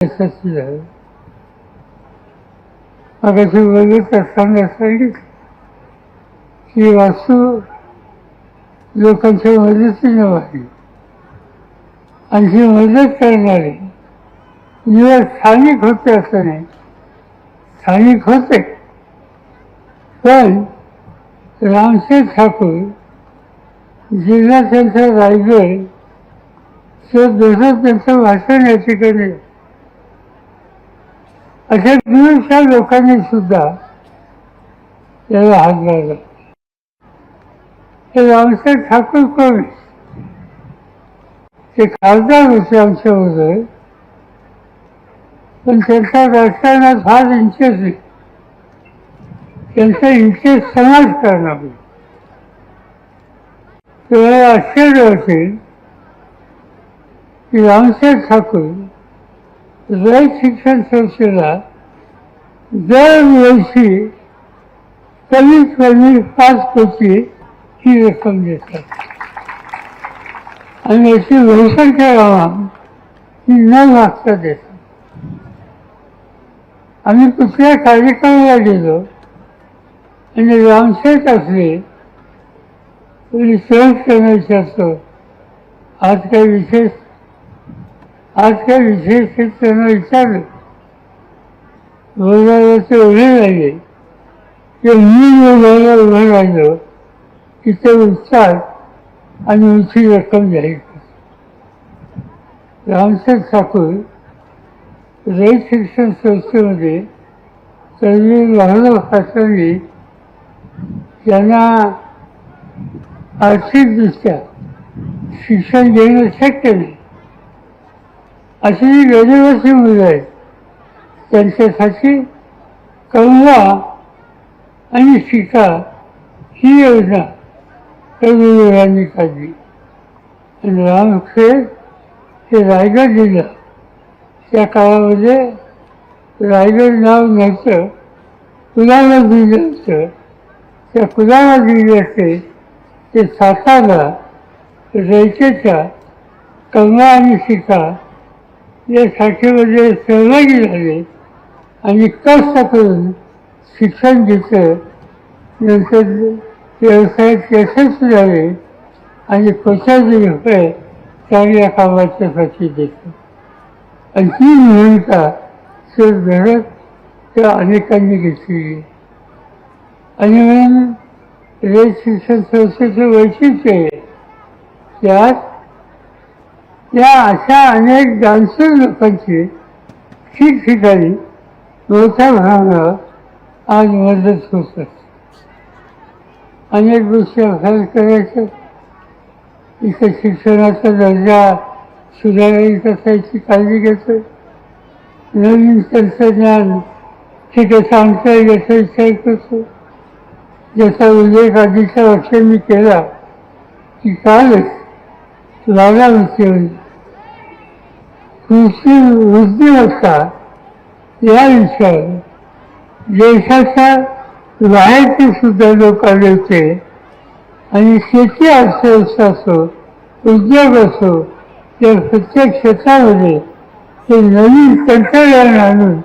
यशस्वी झालं. मगाशी बोलत असताना सांगितलं की वास्तू लोकांच्या मदतीने वाढली आणि ही मदत करणारे निवड स्थानिक होते असं नाही, स्थानिक होते पण रामशेठ ठाकूर जिल्हा त्यांचा रायगड दररोज त्यांचं भाषण या ठिकाणी अशा दूरच्या लोकांनी सुद्धा त्याला हात लावला. हे रामशेठ ठाकूर कोण? ते खासदार होते आमच्याबरोबर, पण त्यांचा राजकारणात फार इंटरेस्ट नाही. त्यांचा इंटरेस्ट समाजकारणामध्ये. तेव्हा आश्चर्य असेल की रामशेठ ठाकूर रयत शिक्षण संस्थेला दरवर्षी कमीत कमी 5 कोटी ही रक्कम देतात आणि याची वैसंख्य रक्कम ही न मागता देतात. आम्ही कुठल्या कार्यक्रमाला गेलो आणि रामशेठ असले तरी सहज त्यांना विचारतो आज काय विशेष हे त्यांना विचारलं. बोलायला ते उभे राहिले की मी बोलायला उभं राहिलो की ते उठतात आणि उंची रक्कम जाहीर करतात. रामशेठ ठाकूर रयत शिक्षण संस्थेमध्ये तळवीर वाहन असताना त्यांना आर्थिकदृष्ट्या शिक्षण घेणं शक्य नाही अशी जी गरीबाची मुलं आहेत त्यांच्यासाठी कमवा आणि शिका ही योजना तळवीरांनी काढली. आणि रामशेठ हे रायगड जिल्हा त्या काळामध्ये रायगड नाव नव्हतं, कुलाबा जिल्हा होतं. त्या कुलाबा जिल्ह्याचे ते सातारा रयतेच्या कमवा आणि शिका या शाखेमध्ये सहभागी झाले आणि कष्ट करून शिक्षण घेतलं. नंतर व्यवसायात यशस्वी झाले आणि कोट्यावधी रुपये चांगल्या कामाच्यासाठी देतो. आणि ही भूमिका धरत त्या अनेकांनी घेतली. आणि म्हणून रयत शिक्षण संस्थेचं वैशिष्ट्य आहे त्यात या अशा अनेक दानशूर लोकांची ठिकठिकाणी मोठ्या प्रमाणावर आज मदत होत असते. अनेक गोष्टी अभ्यास करायच्या, इथं शिक्षणाचा दर्जा सुधारायची कसायची काळजी घेतो. नवीन तंत्रज्ञान ते कसं आणता येईल याचा विचार करतो. ज्याचा उल्लेख आधीच्या वर्षी मी केला की कालच बारामतीमध्ये कृषी बुद्धिमत्ता या विषयावर देशाच्या बाहेरचे सुद्धा लोक आले होते आणि शेती अर्थव्यवस्था असो, उद्योग असो, या प्रत्येक क्षेत्रामध्ये ते नवीन तंत्रज्ञान आणून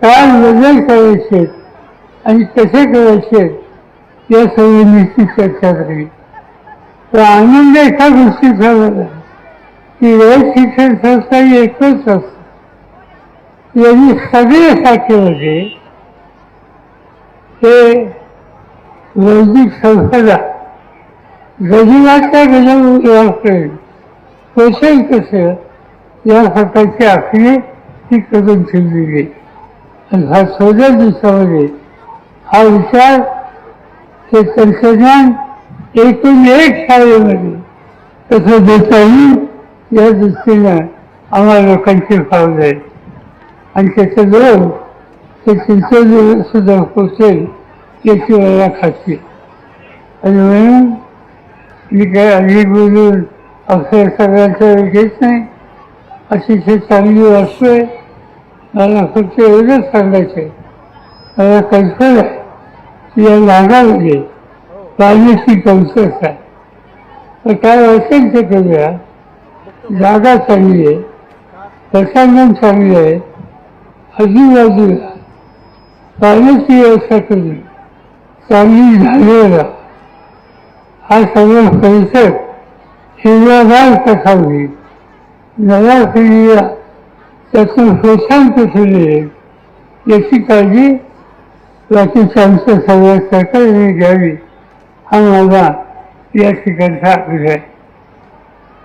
काय बदल करायचे आणि कसे करायचे या संबंधीची चर्चा झाली. तर आनंद एका गोष्टीचा झाला की रयत शिक्षण संस्था ही एकच असते. यांनी सगळ्या शाखेमध्ये हे बौद्धिक संपदा गरीबाच्या गरीब पोषण कसं या प्रकारची आखणी ती करून ठेवली गेली. आणि हा 14 दिवसामध्ये हा विचार हे तंत्रज्ञान एकूण एक शाळेमध्ये कसं देता येईल या दृष्टीनं आम्हाला लोकांची फावलं आहे. आणि त्याचं लोक ते चिंचोली सुद्धा पोचेल याची मला खात्री. आणि म्हणून मी काय अधिक बोलून अक्षर सगळ्यांचा वेळ घेत नाही. अतिशय चांगली वास्तू आहे. मला फक्त एवढंच सांगायचं आहे, मला कल्पना आहे की या भागामध्ये पाण्याची कमतरता आहे. तर काय वाटेल ते करूया. जागा चांगली आहे प्रशासन चांगले आहे, आजूबाजूला पाण्याची व्यवस्था करून चांगली झालेला हा सगळा परिसर हिरवागार कसा होईल, नव्या पिढीला त्यातून शोषण कसं मिळेल याची काळजी बाकीच्या आमच्या सगळ्या सरकारने घ्यावी हा माझा या ठिकाणचा आग्रह आहे.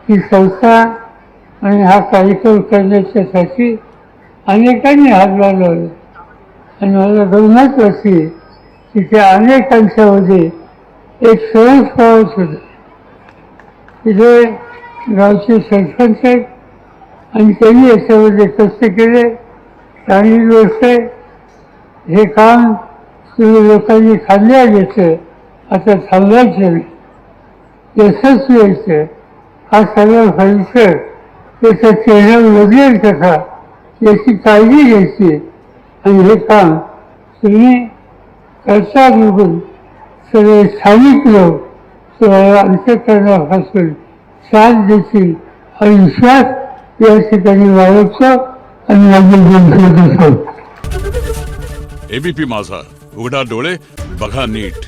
ही संस्था आणि हा कार्यक्रम करण्याच्यासाठी अनेकांनी हातभार लावला आणि मला गंमत वाटली की त्या अनेकांच्यामध्ये एक सरस पावत होता. तिथे गावचे सरपंच आहेत आणि त्यांनी याच्यामध्ये कष्ट केले, चांगली गोष्ट आहे. हे काम तुम्ही लोकांनी खांद्या घेतलं, आता थांबायचं नाही, यशस्वी व्हायचं. हा सगळा परिसर त्याचा चेहरा बदलेल कसा याची काळजी घ्यायची आणि हे काम तुम्ही करता बघून सगळे स्थानिक लोक तुम्हाला अंतःकरणापासून साथ देतील हा विश्वास या ठिकाणी बाळगतो आणि माझे एबीपी माझा, उघडा डोळे बघा नीट.